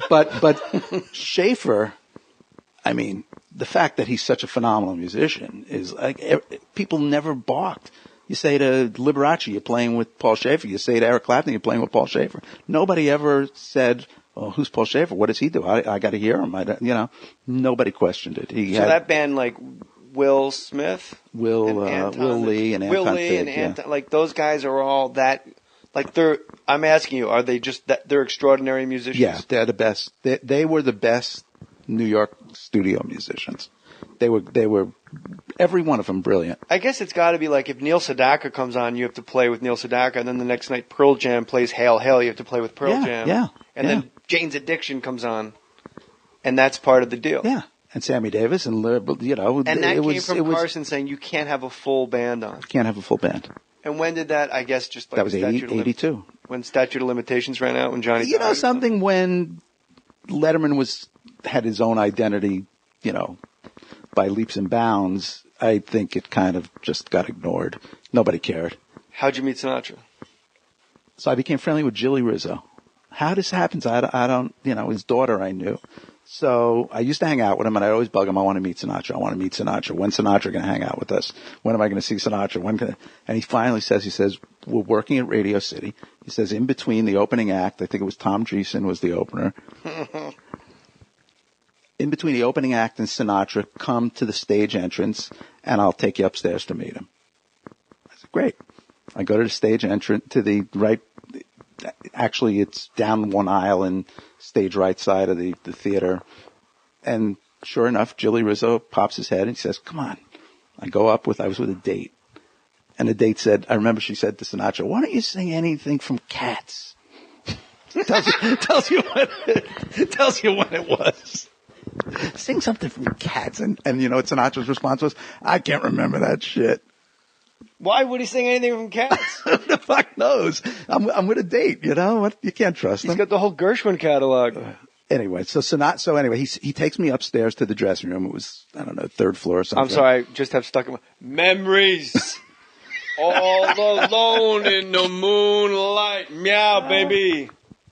But Schaefer, I mean, the fact that he's such a phenomenal musician is like people never balked. You say to Liberace, you're playing with Paul Schaefer. You say to Eric Clapton, you're playing with Paul Schaefer. Nobody ever said, "Oh, who's Paul Schaefer? What does he do? I got to hear him." Nobody questioned it. That band, like Will Smith, Will Lee, and Anton Fig, Anton, like those guys are all that. Like I'm asking you, are they just that? They're extraordinary musicians. Yeah, they're the best. They were the best New York studio musicians. They were every one of them brilliant. I guess it's got to be like if Neil Sedaka comes on, you have to play with Neil Sedaka, and then the next night Pearl Jam plays Hail Hail, you have to play with Pearl Jam. Yeah, and then Jane's Addiction comes on, and that's part of the deal. Yeah, and Sammy Davis, and and that came from Carson saying you can't have a full band on. You can't have a full band. And when did that? I guess just like that was 82. When statute of limitations ran out, when Johnny. You know something, when Letterman had his own identity, by leaps and bounds, I think it kind of just got ignored. Nobody cared. How'd you meet Sinatra? So I became friendly with Jilly Rizzo. How this happens, I don't, his daughter I knew. So I used to hang out with him, and I'd always bug him, I want to meet Sinatra. When's Sinatra going to hang out with us? When am I going to see Sinatra? And he finally says, we're working at Radio City. He says, in between the opening act, I think it was Tom Dreesen was the opener. In between the opening act and Sinatra, come to the stage entrance, and I'll take you upstairs to meet him. I said, great. I go to the stage entrance, to the right, actually it's down one aisle and stage right side of the theater. And sure enough, Jilly Rizzo pops his head and he says, come on. I was with a date. And the date said, I remember she said to Sinatra, why don't you sing anything from Cats? tells you what it was. Sing something from Cats. And you know what Sinatra's response was? I can't remember that shit. Why would he sing anything from Cats? Who the fuck knows? I'm with a date, you can't trust him. He's got the whole Gershwin catalog. Anyway, he takes me upstairs to the dressing room. It was, I don't know, third floor or something. I'm sorry, I just have stuck in my memories. All alone in the moonlight. Meow, baby.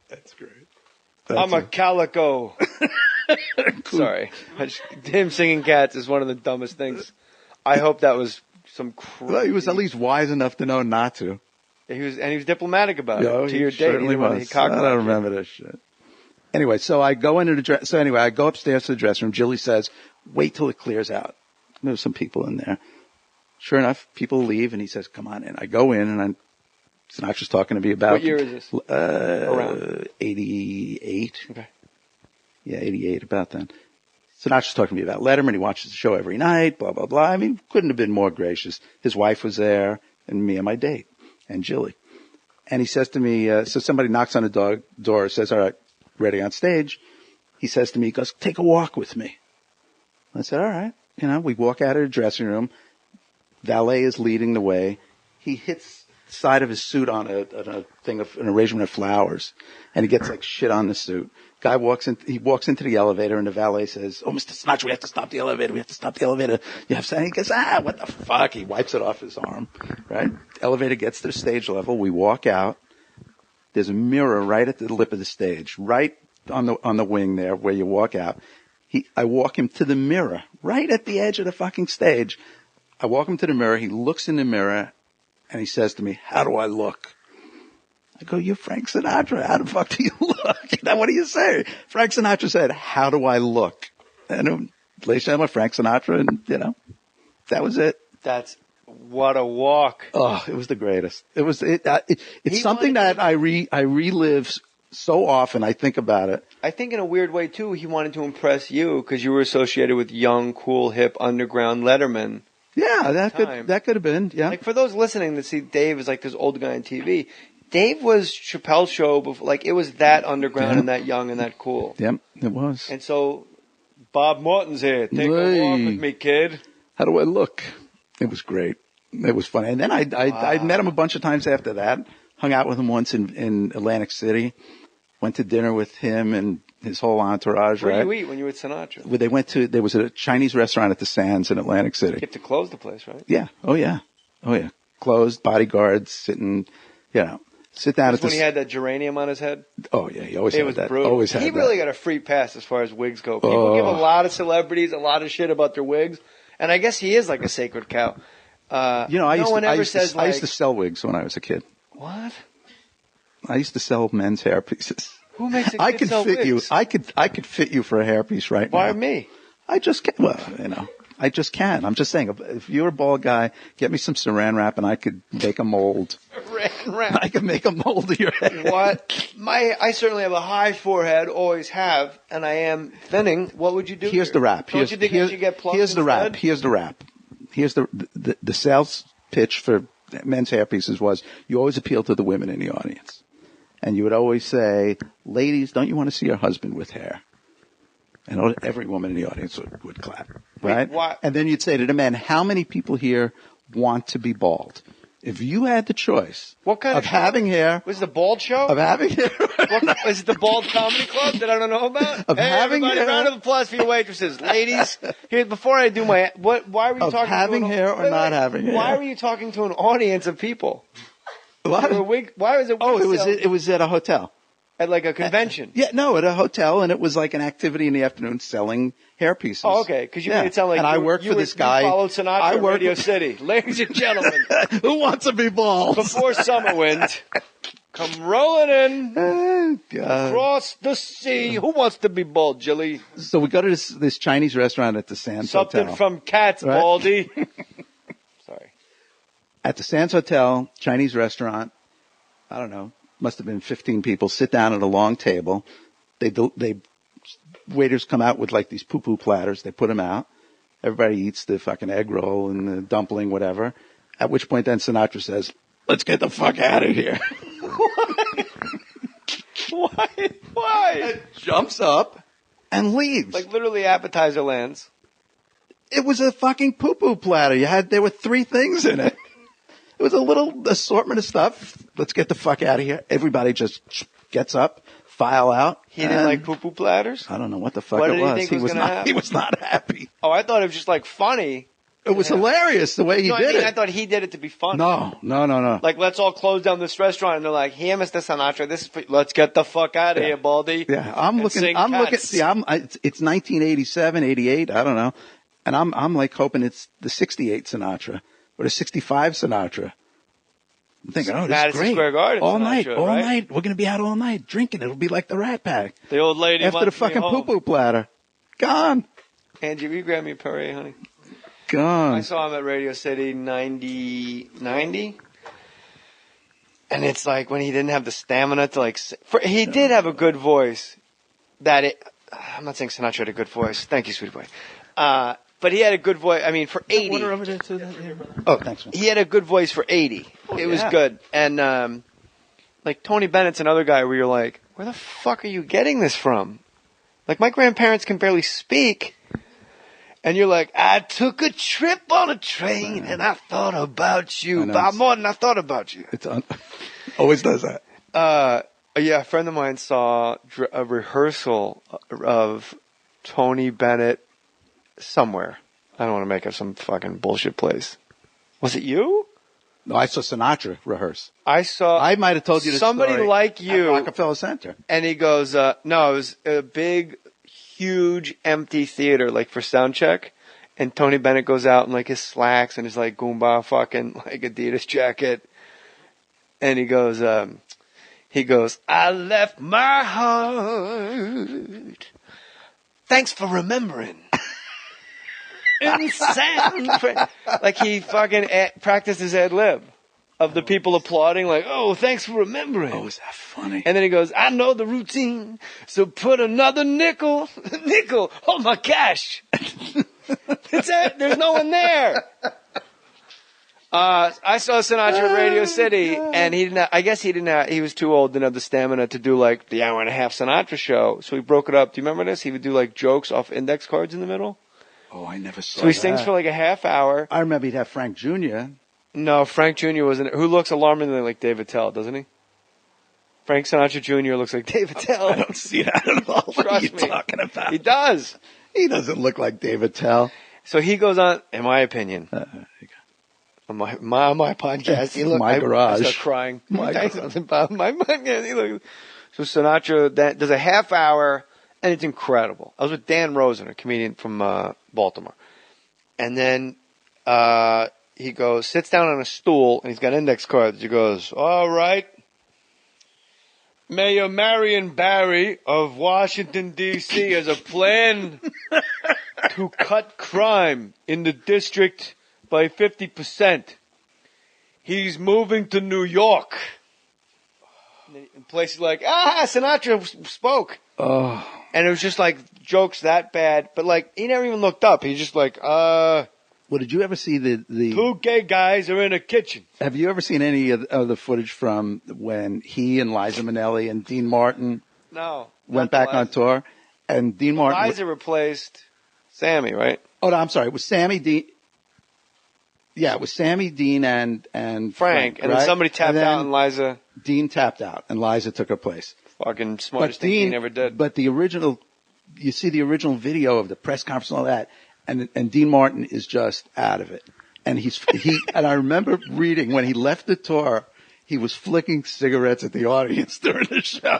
That's great. I'm a calico. Sorry. Him singing Cats is one of the dumbest things. I hope that was some crazy... Well, he was at least wise enough to know not to. He was diplomatic about it. To your date. Certainly was. I don't remember this shit. Anyway, so I go I go upstairs to the dressing room. Jilly says, wait till it clears out. There's some people in there. Sure enough, people leave, and he says, come on in. I go in, and Sinatra's talking to me about... What year is this? Around 88. Okay. Yeah, 88, about then. Sinatra's talking to me about Letterman. He watches the show every night, blah, blah, blah. I mean, couldn't have been more gracious. His wife was there, and me and my date, and Jilly. And he says to me, so somebody knocks on the door, says, all right, ready on stage. He says to me, he goes, take a walk with me. I said, all right. We walk out of the dressing room. Valet is leading the way. He hits the side of his suit on an arrangement of flowers, and he gets like shit on the suit. Guy walks into the elevator, and the valet says, oh, Mr. Sinatra, we have to stop the elevator. You have to, and he goes, what the fuck? He wipes it off his arm, right? Elevator gets to the stage level. We walk out. There's a mirror right at the lip of the stage, right on the wing there where you walk out. I walk him to the mirror, right at the edge of the fucking stage. I walk him to the mirror. He looks in the mirror, and he says to me, how do I look? I go, you're Frank Sinatra. How the fuck do you look? What do you say? Frank Sinatra said, how do I look? And ladies and gentlemen, Frank Sinatra, and, that was it. That's what a walk. Oh, it was the greatest. It's something that I relive so often. I think about it. I think in a weird way, too, he wanted to impress you because you were associated with young, cool, hip, underground Letterman. Yeah, that could have been, yeah. Like, for those listening that see Dave as like this old guy on TV, Dave was Chappelle's show before, like, it was that underground and that young and that cool. Yep, it was. And so, Bob Morton's here. Take a walk with me, kid. How do I look? It was great. It was funny. And then I met him a bunch of times after that. Hung out with him once in Atlantic City. Went to dinner with him and his whole entourage. Where did you eat when you were at Sinatra? There was a Chinese restaurant at the Sands in Atlantic City. You have to close the place, right? Yeah. Oh, yeah. Closed, bodyguards sitting, Sit down at when the... he had that geranium on his head. Oh, yeah, he always It had was that. brutal. Always had he that. really got a free pass as far as wigs go. People give a lot of celebrities a lot of shit about their wigs, and I guess he is like a sacred cow. I used to sell wigs when I was a kid. What? I used to sell men's hair pieces. Who makes a I kid could sell fit wigs? you. I could fit you for a hairpiece right now. Why me? I just can't. Well, I just can. I'm just saying, if you're a bald guy, get me some saran wrap and I could make a mold. Saran wrap. I could make a mold of your head. What? I certainly have a high forehead, always have, and I am thinning. What would you do? Here's the wrap. Don't you think I should get plucked Here's the instead? wrap. Here's the wrap. Here's the sales pitch for men's hairpieces was you always appeal to the women in the audience. And you would always say, ladies, don't you want to see your husband with hair? And every woman in the audience would clap, right? Why? And then you'd say to the men, how many people here want to be bald? If you had the choice what kind of having hair... Was it the bald show? Of having hair... Is it the bald comedy club that I don't know about? Of hey, having everybody, hair... round of applause for your waitresses. Ladies, here, before I do my... Why were you talking having to hair or not having hair? Why were you talking to an audience of people? What? Why was it... It was at a hotel. At like a convention? At a hotel, and it was like an activity in the afternoon selling hairpieces. Oh, okay, because you made it sound like I worked for this guy. You followed Sinatra at Radio City. Ladies and gentlemen. Who wants to be bald? Before summer wind, come rolling in across the sea. Who wants to be bald, Jilly? So we go to this Chinese restaurant at the Sands Something Hotel. from Cats, right? Baldy. Sorry. At the Sands Hotel, Chinese restaurant, I don't know, must have been 15 people, sit down at a long table. Waiters come out with like these poo-poo platters. They put them out. Everybody eats the fucking egg roll and the dumpling, whatever. At which point then Sinatra says, let's get the fuck out of here. Why? Jumps up and leaves. Like literally appetizer lands. It was a fucking poo-poo platter. There were 3 things in it. It was a little assortment of stuff. Let's get the fuck out of here. Everybody just gets up, file out. He didn't like poo-poo platters? I don't know what the fuck it was. Think he was not happy. Oh, I thought it was just like funny. It was hilarious the way he did it. I thought he did it to be funny. No. Like, let's all close down this restaurant, and they're like, "Here, Mr. Sinatra, let's get the fuck out of here, Baldy." Yeah, I'm looking. See, it's 1987, 88. I don't know, and I'm like hoping it's the 68 Sinatra or the 65 Sinatra. I'm thinking, this Madison is great. Square Garden all Sinatra, night. We're gonna be out all night drinking. It'll be like the Rat Pack. The old lady after the fucking poo-poo platter, gone. Angie, will you grab me a Perrier, honey? Gone. I saw him at Radio City 90, and it's like when he didn't have the stamina to he did have a good voice. I'm not saying Sinatra had a good voice. Thank you, sweet boy. But he had a good voice. I mean, for 80. Oh, thanks. Man. He had a good voice for 80. It was good. And like Tony Bennett's another guy where you're like, where the fuck are you getting this from? Like my grandparents can barely speak. And you're like, I took a trip on a train and I thought about you. Bob Morton, I thought about you. Always does that. Yeah, a friend of mine saw a rehearsal of Tony Bennett somewhere. I don't want to make up some fucking bullshit place. Was it you? No, I saw Sinatra rehearse. I might have told you this somebody story like you at Rockefeller Center. And he goes, no, it was a big, huge, empty theater, like for sound check. And Tony Bennett goes out in like his slacks and his like Goomba fucking like Adidas jacket. And he goes, I left my heart. Thanks for remembering. In San Fran. Like he fucking practiced his ad lib of the people applauding, like, oh, thanks for remembering. Oh, is that funny? And then he goes, I know the routine, so put another nickel, oh my gosh. That's it. There's no one there. I saw Sinatra at Radio City, and he was too old, didn't have the stamina to do like the hour and a half Sinatra show, so he broke it up. Do you remember this? He would do like jokes off index cards in the middle. Oh, I never saw that. So he sings for like a half hour. I remember he'd have Frank Jr. No, Frank Jr. wasn't. Who looks alarmingly like David Tell, doesn't he? Frank Sinatra Jr. looks like David Tell. I don't see that at all. What are you talking about? He does. He doesn't look like David Tell. So he goes on, in my opinion, on my podcast. My garage. I start crying. My garage. Something about my podcast. So Sinatra does a half hour, and it's incredible. I was with Dan Rosen, a comedian from Baltimore, and then he sits down on a stool, and he's got index cards. He goes, "All right, Mayor Marion Barry of Washington, D.C. has a plan to cut crime in the district by 50%. He's moving to New York." And places like, Sinatra spoke. Oh. And it was just like jokes that bad, but like he never even looked up. He's just like, Well, did you ever see the two gay guys are in a kitchen. Have you ever seen any of the footage from when he and Liza Minnelli and Dean Martin went back on tour? And Dean Martin... Liza replaced Sammy, right? Oh, no, I'm sorry. It was Sammy, Dean... Yeah, it was Sammy, Dean, and Frank. And right? then somebody tapped out and Liza... Dean tapped out and Liza took her place. Fucking smartest thing he ever did. But the original... You see the original video of the press conference and all that, and Dean Martin is just out of it. And and I remember reading when he left the tour, he was flicking cigarettes at the audience during the show.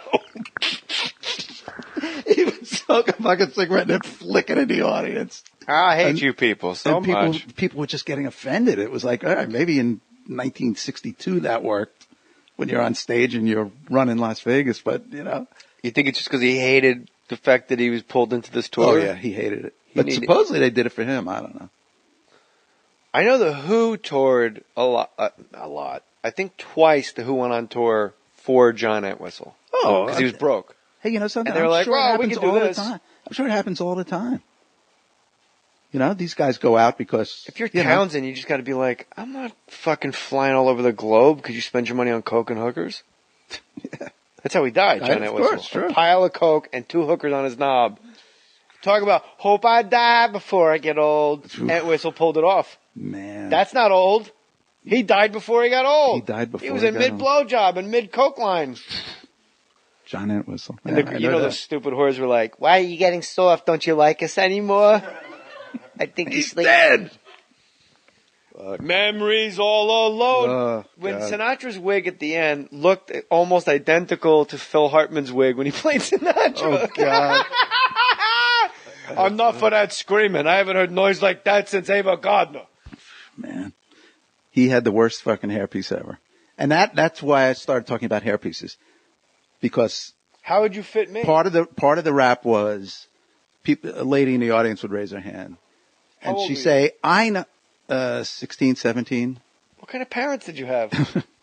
He would smoke a fucking cigarette and then flick it at the audience. I hate you people so much. People were just getting offended. It was like, all right, maybe in 1962 that worked when you're on stage and you're running Las Vegas, but you know. You think it's just because he hated the fact that he was pulled into this tour? Oh yeah, he hated it. But supposedly they did it for him. I don't know. I know the Who toured a lot. I think twice the Who went on tour for John Entwistle. Oh, because he was broke. Hey, you know something? And they were like, well, we can do this. I'm sure it happens all the time. You know, these guys go out because... If you're Townsend, you just got to be like, I'm not fucking flying all over the globe because you spend your money on coke and hookers. Yeah. That's how he died, John Entwistle. Of course, sure. A pile of coke and 2 hookers on his knob. Talk about, hope I die before I get old. Entwistle pulled it off. Man. That's not old. He died before he got old. He died before he was in mid-blowjob and mid-coke line. John Entwistle. Yeah, and those stupid whores were like, why are you getting soft? Don't you like us anymore? I think he's dead. Memories all alone. When Sinatra's wig at the end looked almost identical to Phil Hartman's wig when he played Sinatra. Oh, God. Enough of that screaming. I haven't heard noise like that since Ava Gardner. Man. He had the worst fucking hairpiece ever. And that's why I started talking about hairpieces. Because... How would you fit me? Part of the rap was a lady in the audience would raise her hand. And she'd say, I know... 16, 17. What kind of parents did you have?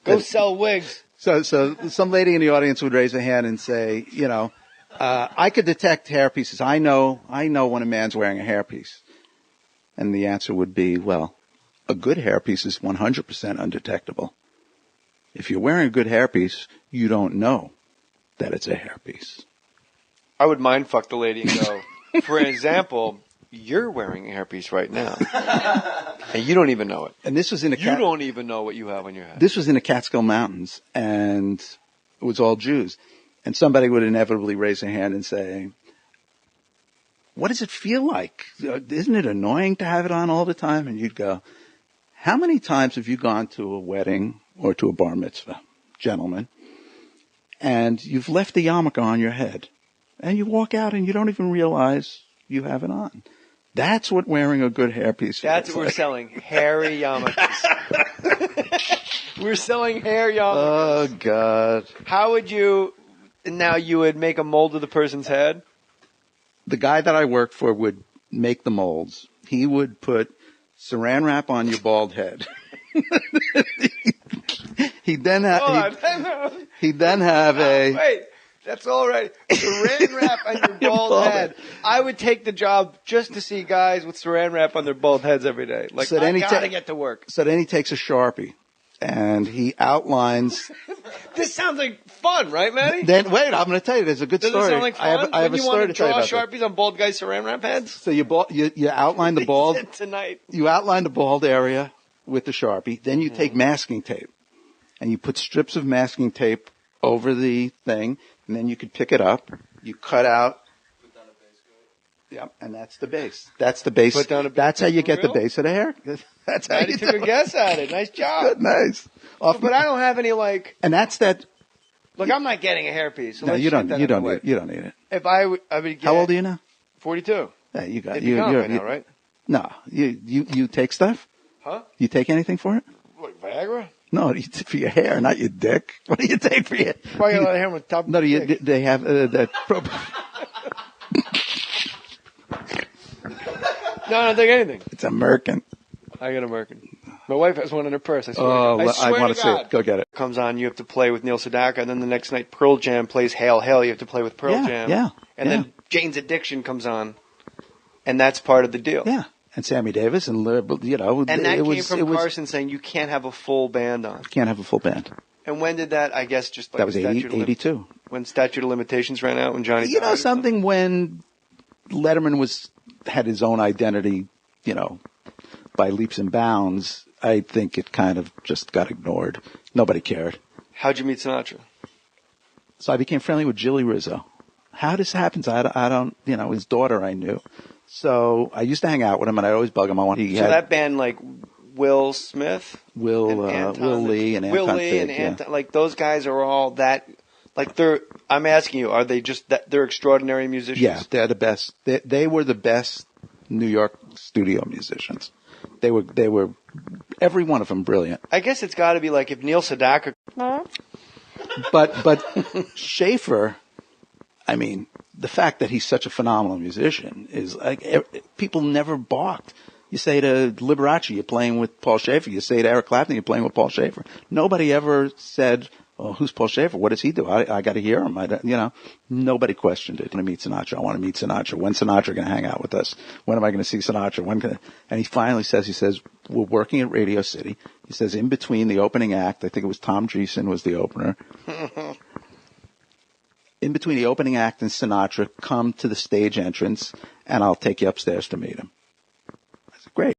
Go sell wigs. So some lady in the audience would raise her hand and say, you know, I could detect hairpieces. I know when a man's wearing a hairpiece. And the answer would be, well, a good hairpiece is 100% undetectable. If you're wearing a good hairpiece, you don't know that it's a hairpiece. I would mind fuck the lady and go, for example, you're wearing a hairpiece right now. And you don't even know it. And this was in You don't even know what you have on your head. This was in the Catskill Mountains, and it was all Jews. And somebody would inevitably raise their hand and say, what does it feel like? Isn't it annoying to have it on all the time? And you'd go, how many times have you gone to a wedding or to a bar mitzvah, gentlemen, and you've left the yarmulke on your head, and you walk out and you don't even realize you have it on? That's what wearing a good hairpiece That's feels what like. We're selling. Hairy yarmulkes. We're selling hair yarmulkes. Oh, God. How would you... Now you would make a mold of the person's head? The guy that I worked for would make the molds. He would put saran wrap on your bald head. He'd then have a... Wait, that's all right. Saran wrap on your bald head. I would take the job just to see guys with saran wrap on their bald heads every day. Like, so I gotta get to work. So then he takes a Sharpie and he outlines... This sounds like fun, right, Manny? Then wait, I'm going to tell you. There's a good story. Does it sound like fun? I have a story to tell you about. You want to draw Sharpies on bald guys' saran wrap heads? So you outline the bald tonight. You outline the bald area with the Sharpie. Then you take masking tape and you put strips of masking tape over the thing, and then you could pick it up. You cut out. Yep, and that's the base. That's the base. Put down a That's how you get the real? base of the hair. That's how I you took a do it. guess at it. Nice job. Good, nice. But I don't have any like. And that's that. Look, I'm not getting a hairpiece. So No, let's you get don't. that You out of don't the way. need it. You don't need it. If I would get. How old are you now? 42. Yeah, you got It'd you. be gone You're, by now, right? No, you take stuff. Huh? You take anything for it? What, Viagra? No, for your hair, not your dick. What do you take for your? Probably got a lot of hair on the top. No, of the dick. they have that. No, I don't take anything. It's American. I got American. My wife has one in her purse. I swear. Oh, I swear want to to see God. it. Go get it. Comes on, you have to play with Neil Sedaka, and then the next night Pearl Jam plays Hail Hail. You have to play with Pearl Jam. Yeah, And then Jane's Addiction comes on, and that's part of the deal. Yeah, and Sammy Davis and you know, And that it came was, from it was, Carson saying you can't have a full band on. Can't have a full band. And when did that? I guess just like That was the statute of 82. When statute of limitations ran out, when Johnny. You died know or something, when Letterman had his own identity, you know, by leaps and bounds, I think it kind of just got ignored. Nobody cared. How'd you meet Sinatra? So I became friendly with Jilly Rizzo. How this happens, I don't, you know, his daughter I knew. So I used to hang out with him, and I'd always bug him. That band, like Will Smith, Will Lee and Anton Fig, Anton, like those guys are all that. Like I'm asking you, are they just that? They're extraordinary musicians. Yeah, they're the best. They were the best New York studio musicians. They were every one of them brilliant. I guess it's got to be like if Neil Sedaka. But Schaefer, I mean, the fact that he's such a phenomenal musician is like people never balked. You say to Liberace, you're playing with Paul Schaefer. You say to Eric Clapton, you're playing with Paul Schaefer. Nobody ever said, "Oh, who's Paul Schaefer? What does he do? I got to hear him." Nobody questioned it. I want to meet Sinatra. I want to meet Sinatra. When's Sinatra going to hang out with us? When am I going to see Sinatra? And he finally says, we're working at Radio City. He says, in between the opening act, I think it was Tom Dreesen was the opener. In between the opening act and Sinatra, come to the stage entrance, and I'll take you upstairs to meet him.